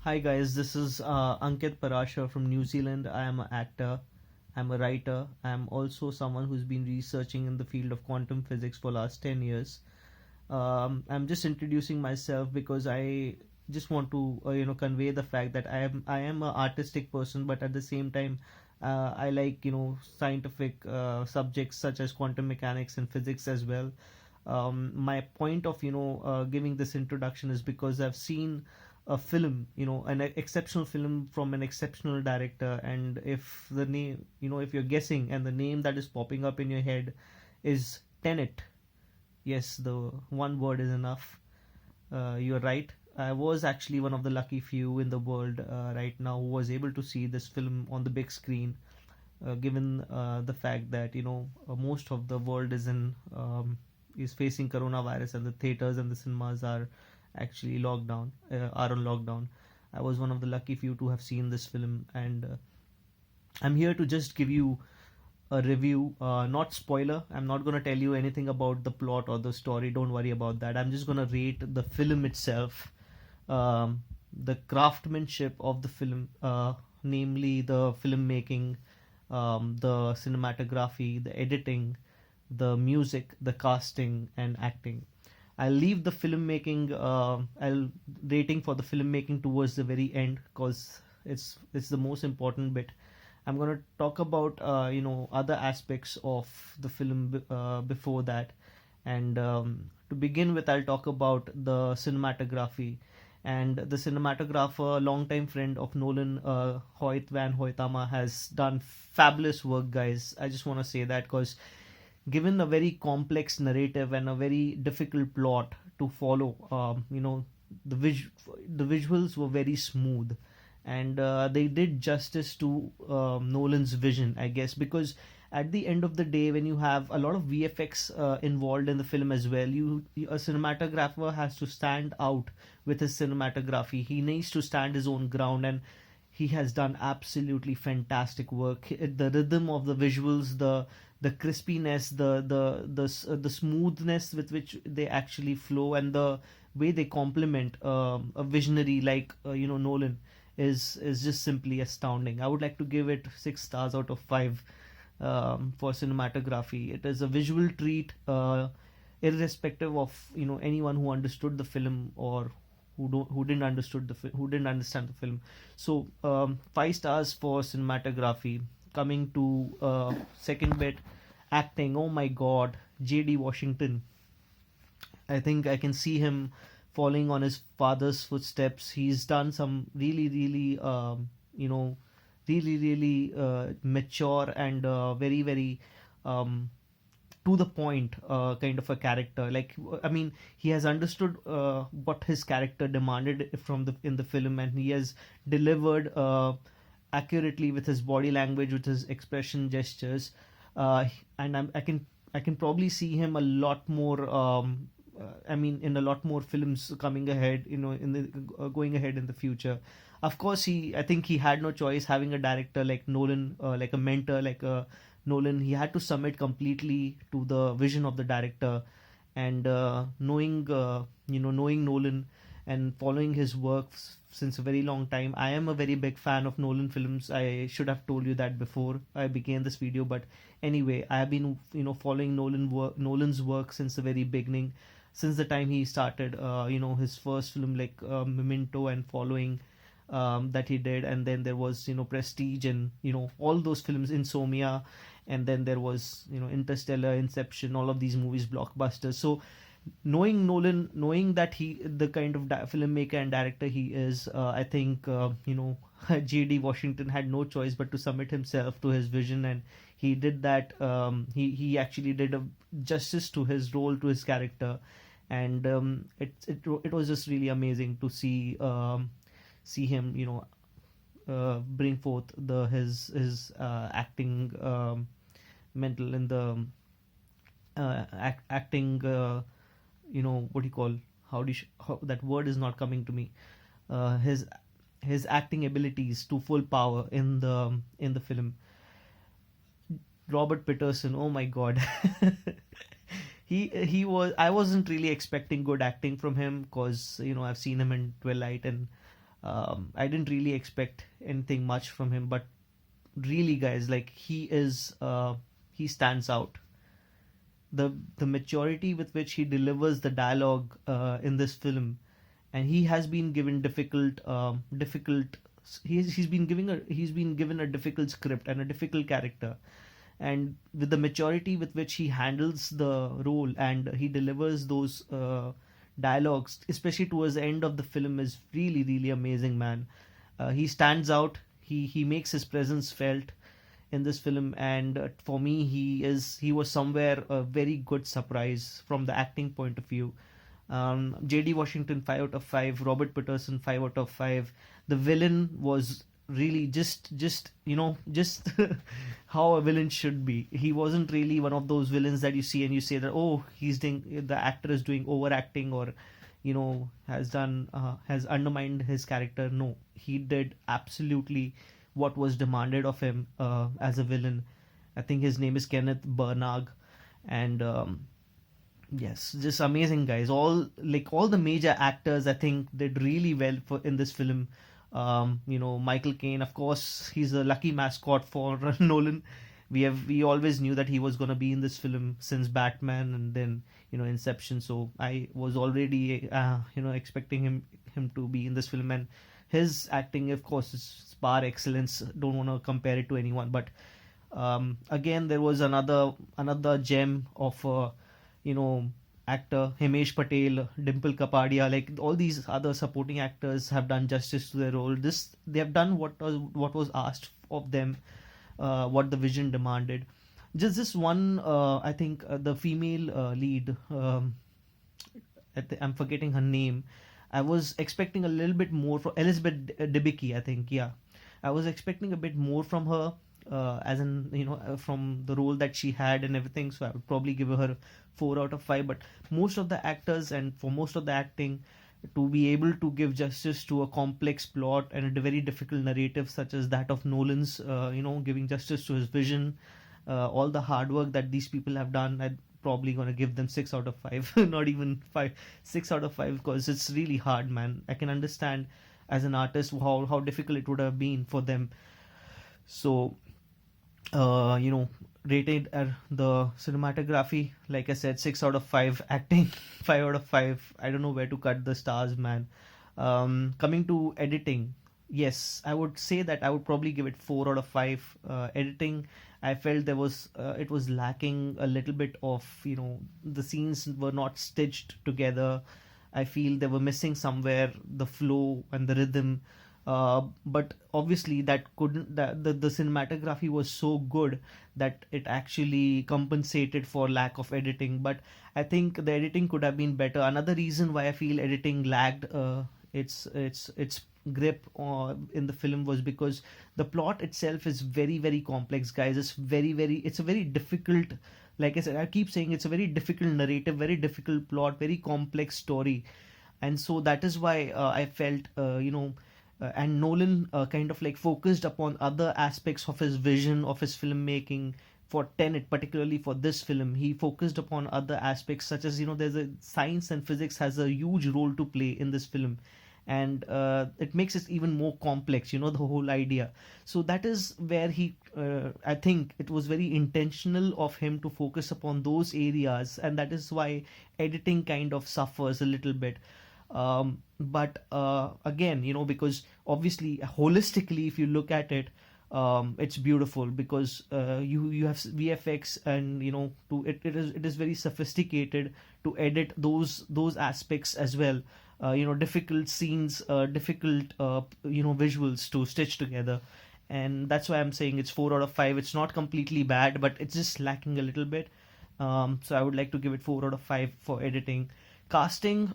Hi guys, this is Ankit Parashar from New Zealand. I am an actor, I'm a writer, I'm also someone who's been researching in the field of quantum physics for last 10 years. I'm just introducing myself because I just want to convey the fact that I am an artistic person, but at the same time I like scientific subjects such as quantum mechanics and physics as well. My point of giving this introduction is because I've seen a film, an exceptional film from an exceptional director, and if the name, if you're guessing and the name that is popping up in your head is Tenet. Yes, the one word is enough. You're right. I was actually one of the lucky few in the world right now who was able to see this film on the big screen, given the fact that most of the world is facing coronavirus, and the theaters and the cinemas are actually are on lockdown. I was one of the lucky few to have seen this film, and I'm here to just give you a review, not spoiler. I'm not going to tell you anything about the plot or the story. Don't worry about that. I'm just going to rate the film itself, the craftsmanship of the film, namely the filmmaking, the cinematography, the editing, the music, the casting, and acting. I'll leave the filmmaking, I'll rating for the filmmaking towards the very end because it's the most important bit. I'm going to talk about other aspects of the film before that, and to begin with, I'll talk about the cinematography. And the cinematographer, longtime friend of Nolan, Hoyt van Hoytama, has done fabulous work, guys. I just want to say that because given a very complex narrative and a very difficult plot to follow, the the visuals were very smooth, and they did justice to Nolan's vision, I guess, because at the end of the day, when you have a lot of VFX involved in the film as well, a cinematographer has to stand out with his cinematography. He needs to stand his own ground, and he has done absolutely fantastic work. The rhythm of the visuals, the crispiness, the smoothness with which they actually flow, and the way they complement a visionary like Nolan is just simply astounding. I would like to give it 6 stars out of 5 for cinematography. It is a visual treat, irrespective of anyone who understood the film or who didn't understand the film. So 5 stars for cinematography. Coming to second bit, acting. Oh my God, J.D. Washington. I think I can see him following on his father's footsteps. He's done some really mature and very, very to the point kind of a character. Like, I mean, he has understood what his character demanded from the in the film, and he has delivered accurately with his body language, with his expression gestures, and I can probably see him a lot more. I mean, in a lot more films coming ahead, in the going ahead in the future. Of course, I think he had no choice having a director like Nolan, like a mentor like Nolan. He had to submit completely to the vision of the director, and knowing Nolan and following his work since a very long time. I am a very big fan of Nolan films. I should have told you that before I began this video, but anyway, I have been following Nolan's work since the very beginning, since the time he started his first film like Memento and following that he did, and then there was Prestige, and all those films, Insomnia, and then there was Interstellar, Inception, all of these movies, blockbusters. So knowing Nolan, knowing that the kind of filmmaker and director he is, I think J.D. Washington had no choice but to submit himself to his vision, and he did that. He actually did a justice to his role, to his character, and it was just really amazing to see him bring forth his acting mental in the acting what do you call, how that word is not coming to me, his acting abilities to full power in the film. Robert Patterson, oh my God. He was, I wasn't really expecting good acting from him because I've seen him in Twilight, and I didn't really expect anything much from him, but really, guys, like he stands out. The maturity with which he delivers the dialogue in this film, and he has been given difficult. He's been given a difficult script and a difficult character, and with the maturity with which he handles the role and he delivers those dialogues, especially towards the end of the film, is really really amazing, man. He stands out. He makes his presence felt in this film, and for me, he was somewhere a very good surprise from the acting point of view. JD Washington 5 out of 5, Robert Patterson 5 out of 5. The villain was really just how a villain should be. He wasn't really one of those villains that you see and you say that, oh, he's doing, the actor is doing overacting, or has undermined his character. No, he did absolutely what was demanded of him as a villain. I think his name is Kenneth Branagh, and yes, just amazing, guys. All the major actors, I think, did really well for in this film. Michael Caine, of course, he's a lucky mascot for Nolan. We always knew that he was gonna be in this film since Batman and then Inception. So I was already expecting him to be in this film, and his acting, of course, is par excellence. Don't want to compare it to anyone, but again, there was another gem of actor, Himesh Patel, Dimple Kapadia. Like, all these other supporting actors have done justice to their role. They have done what was asked of them, what the vision demanded. Just this one, I think the female lead, I'm forgetting her name. I was expecting a little bit more from Elizabeth Debicki, I think. Yeah, I was expecting a bit more from her, as in from the role that she had and everything. So I would probably give her 4 out of 5. But most of the actors and for most of the acting, to be able to give justice to a complex plot and a very difficult narrative such as that of Nolan's, giving justice to his vision, all the hard work that these people have done, I'm probably gonna give them 6 out of 5. Not even 5, 6 out of 5, because it's really hard, man. I can understand as an artist how difficult it would have been for them. So rated at the cinematography, like I said, 6 out of 5. Acting, 5 out of 5. I don't know where to cut the stars, man. Coming to editing, yes, I would say that I would probably give it 4 out of 5. Editing, I felt it was lacking a little bit of, the scenes were not stitched together. I feel they were missing somewhere the flow and the rhythm. But obviously that couldn't the cinematography was so good that it actually compensated for lack of editing. But I think the editing could have been better. Another reason why I feel editing lagged its grip in the film was because the plot itself is very very complex, guys. It's a very difficult, like I said, I keep saying, it's a very difficult narrative, very difficult plot, very complex story. And so that is why I felt and Nolan kind of like focused upon other aspects of his vision, of his filmmaking. For Tenet, particularly for this film, he focused upon other aspects such as, there's a science and physics has a huge role to play in this film, and it makes it even more complex, the whole idea. So that is where I think it was very intentional of him to focus upon those areas, and that is why editing kind of suffers a little bit. But again, because obviously holistically, if you look at it, it's beautiful because you have VFX, and it is very sophisticated to edit those aspects as well. Difficult scenes, difficult visuals to stitch together, and that's why I'm saying it's 4 out of 5. It's not completely bad, but it's just lacking a little bit. So I would like to give it 4 out of 5 for editing. Casting,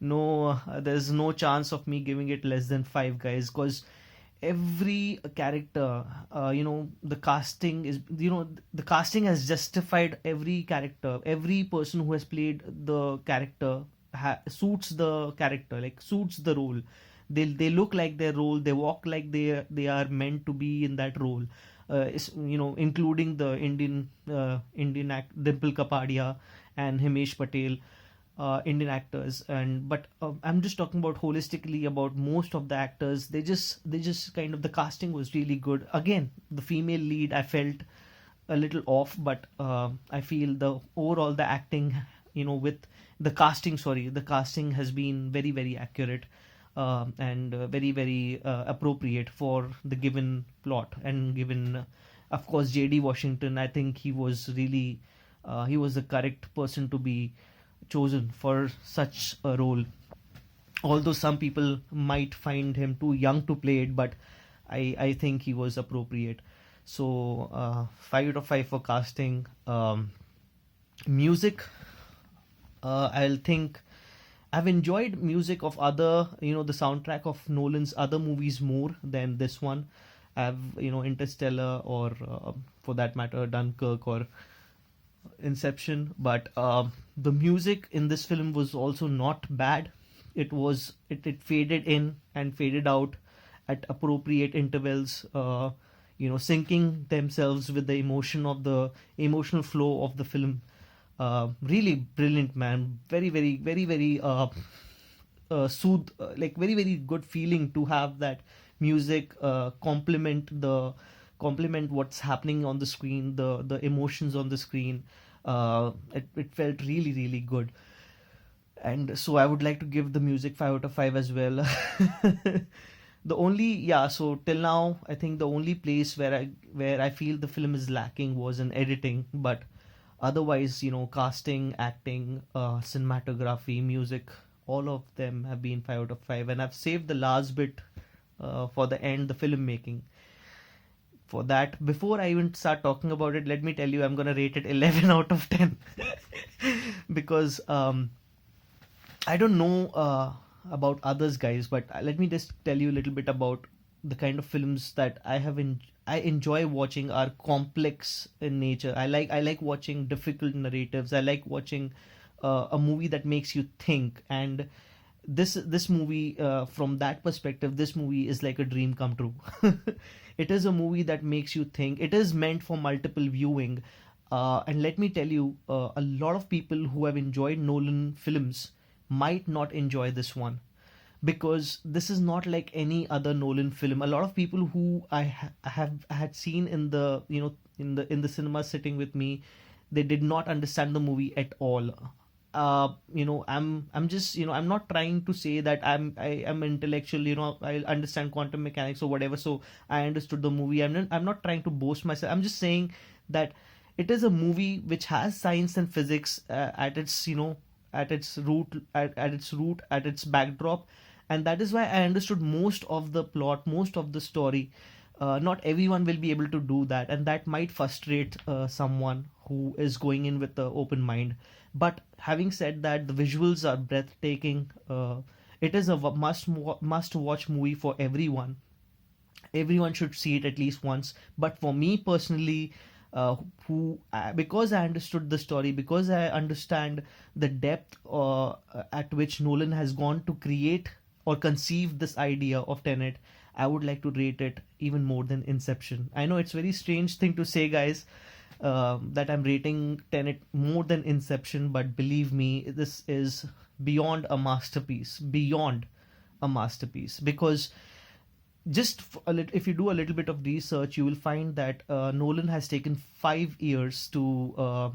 no, there's no chance of me giving it less than 5, guys, because every character, the casting is, the casting has justified every character. Every person who has played the character suits the character, like suits the role. They look like their role, they walk like they are meant to be in that role. Including the Indian act Dimple Kapadia and Himesh Patel. Indian actors, and but I'm just talking about holistically about most of the actors. They just kind of, the casting was really good. Again, the female lead I felt a little off, but I feel the overall the acting, with the casting, sorry, the casting has been very very accurate, and very very appropriate for the given plot and given. Of course, J.D. Washington, I think he was really, he was the correct person to be chosen for such a role. Although some people might find him too young to play it, but I think he was appropriate. So 5 out of 5 for casting. Music, I'll think I've enjoyed music of other, the soundtrack of Nolan's other movies more than this one. I've, Interstellar, or for that matter, Dunkirk or Inception. But the music in this film was also not bad. It faded in and faded out at appropriate intervals, syncing themselves with the emotional flow of the film. Really brilliant, man. Very very very very like very very good feeling to have that music complement what's happening on the screen, the emotions on the screen. It felt really really good, and so I would like to give the music 5 out of 5 as well. The only, yeah, so till now I think the only place where I feel the film is lacking was in editing, but otherwise, casting, acting, cinematography, music, all of them have been 5 out of 5, and I've saved the last bit for the end, the filmmaking. For that, before I even start talking about it, let me tell you, I'm gonna rate it 11 out of 10 because I don't know about others, guys, but let me just tell you a little bit about the kind of films that I enjoy watching are complex in nature. I like watching difficult narratives. I like watching a movie that makes you think. And this movie, from that perspective, this movie is like a dream come true. It is a movie that makes you think. It is meant for multiple viewing. And let me tell you, a lot of people who have enjoyed Nolan films might not enjoy this one, because this is not like any other Nolan film. A lot of people who have had seen in the, in the cinema sitting with me, they did not understand the movie at all. I'm just, I'm not trying to say that I am intellectual, I understand quantum mechanics or whatever, so I understood the movie. I'm not trying to boast myself. I'm just saying that it is a movie which has science and physics at its, at its root, at its backdrop, and that is why I understood most of the plot, most of the story. Not everyone will be able to do that, and that might frustrate someone who is going in with an open mind. But having said that, the visuals are breathtaking. It is a must watch movie for everyone. Everyone should see it at least once. But for me personally, who because I understood the story, because I understand the depth at which Nolan has gone to create or conceive this idea of Tenet, I would like to rate it even more than Inception. I know it's very strange thing to say, guys, that I'm rating Tenet more than Inception, but believe me, this is beyond a masterpiece. Beyond a masterpiece. Because just if you do a little bit of research, you will find that Nolan has taken 5 years to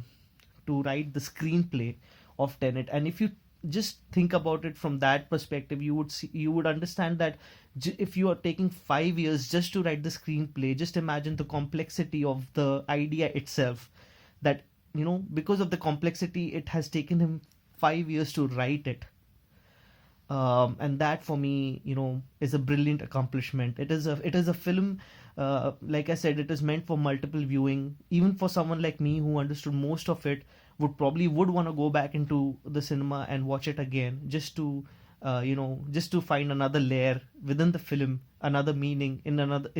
write the screenplay of Tenet. And if you just think about it from that perspective, you would understand that if you are taking 5 years just to write the screenplay, just imagine the complexity of the idea itself. That, because of the complexity, it has taken him 5 years to write it. And that for me, is a brilliant accomplishment. It is a film, like I said, it is meant for multiple viewing. Even for someone like me who understood most of it, would want to go back into the cinema and watch it again, just to just to find another layer within the film, another meaning in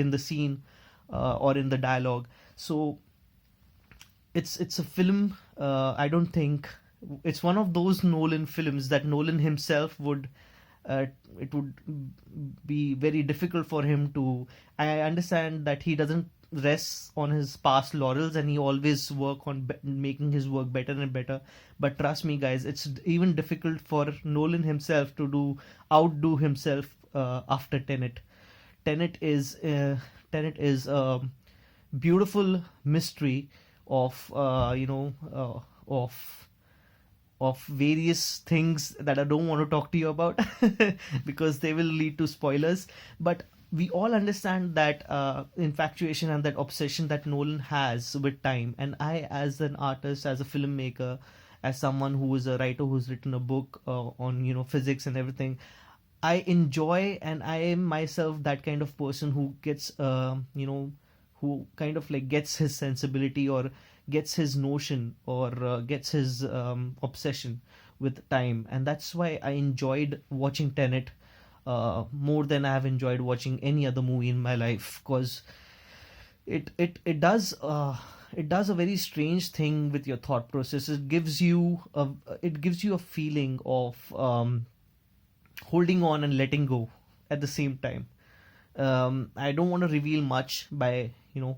the scene, or in the dialogue. So it's a film. I don't think it's one of those Nolan films that Nolan himself would. It would be very difficult for him to. I understand that he doesn't rests on his past laurels, and he always work on making his work better and better. But trust me, guys, it's even difficult for Nolan himself to outdo himself after Tenet. Tenet is uh, Tenet is a beautiful mystery of of various things that I don't want to talk to you about because they will lead to spoilers. But we all understand that infatuation and that obsession that Nolan has with time. And I, as an artist, as a filmmaker, as someone who is a writer who's written a book on physics and everything, I enjoy, and I am myself that kind of person who gets who kind of like gets his sensibility or gets his notion or gets his obsession with time. And that's why I enjoyed watching Tenet more than I have enjoyed watching any other movie in my life, because it does a very strange thing with your thought process. It gives you a feeling of holding on and letting go at the same time. I don't want to reveal much by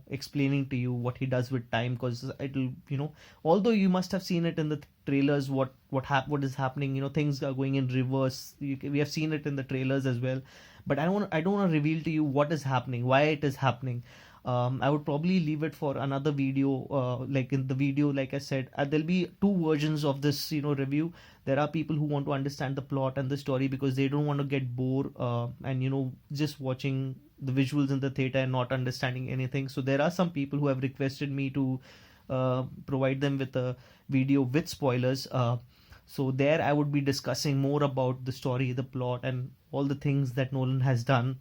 explaining to you what he does with time, because it'll although you must have seen it in the trailers, what is happening. Things are going in reverse. We have seen it in the trailers as well, but I don't want to reveal to you what is happening, why it is happening. I would probably leave it for another video. Like in the video, like I said, there'll be two versions of this review. There are people who want to understand the plot and the story because they don't want to get bored and just watching the visuals in the theater and not understanding anything. So there are some people who have requested me to provide them with a video with spoilers. So there I would be discussing more about the story, the plot, and all the things that Nolan has done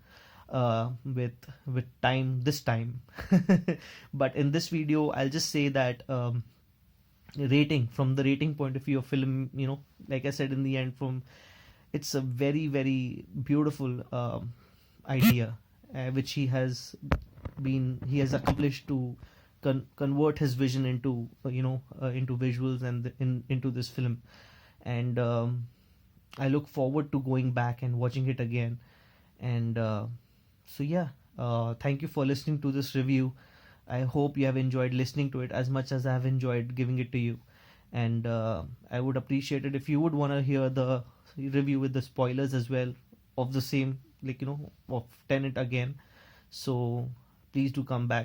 with time this time. But in this video, I'll just say that rating, from the rating point of view of film, like I said in the end, it's a very, very beautiful idea which he has accomplished to convert his vision into into visuals and into this film. And I look forward to going back and watching it again. And so yeah, thank you for listening to this review. I hope you have enjoyed listening to it as much as I have enjoyed giving it to you. And I would appreciate it if you would want to hear the review with the spoilers as well of the same, like of Tenet again. So please do come back.